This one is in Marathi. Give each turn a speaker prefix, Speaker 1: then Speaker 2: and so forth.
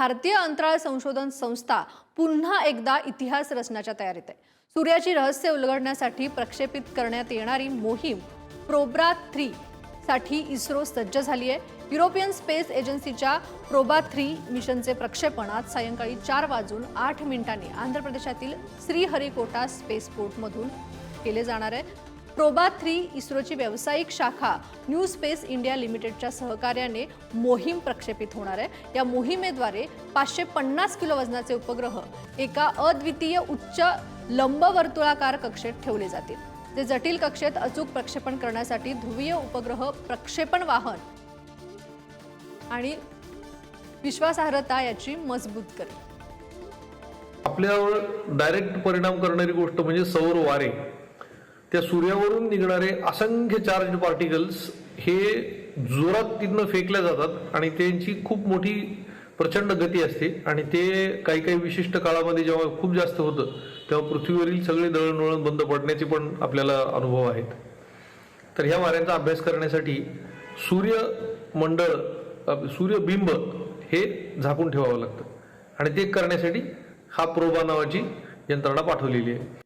Speaker 1: भारतीय अंतराळ संशोधन संस्था पुन्हा एकदा इतिहास रचण्याच्या तयारीत आहे। सूर्याची रहस्य उलगडण्यासाठी प्रक्षेपित करण्यात येणारी मोहीम प्रोबा 3 साठी इस्रो सज्ज झाली आहे। युरोपियन स्पेस एजन्सीच्या प्रोबा 3 मिशनचे प्रक्षेपण आज सायंकाळी 4:08 आंध्र प्रदेशातील श्रीहरिकोटा स्पेसपोर्टमधून केले जाणार आहे। प्रोबा 3 इस्रोची व्यावसायिक शाखा न्यू स्पेस इंडिया लिमिटेडच्या सहकार्याने मोहीम प्रक्षेपित होणार आहे। या मोहिमेद्वारे 550 किलो वजनाचे उपग्रह एका अद्वितीय उच्च लंबवर्तुळाकार कक्षेत ठेवले जातील, जे जटिल कक्षेत अचूक प्रक्षेपण करण्यासाठी ध्रुवीय उपग्रह प्रक्षेपण वाहन आणि विश्वासार्हता याची मजबूत करेल।
Speaker 2: आपल्यावर डायरेक्ट परिणाम करणारी गोष्ट म्हणजे सौर वारे। त्या सूर्यावरून निघणारे असंख्य चार्ज पार्टिकल्स हे जोरात तिथनं फेकल्या जातात आणि त्यांची खूप मोठी प्रचंड गती असते आणि ते काही विशिष्ट काळामध्ये जेव्हा खूप जास्त होतं तेव्हा पृथ्वीवरील सगळे दळणवळण बंद पडण्याचे पण आपल्याला अनुभव आहेत। तर ह्या वाऱ्यांचा अभ्यास करण्यासाठी सूर्यबिंब हे झाकून ठेवावं लागतं आणि ते करण्यासाठी हा प्रोबा नावाची यंत्रणा पाठवलेली आहे।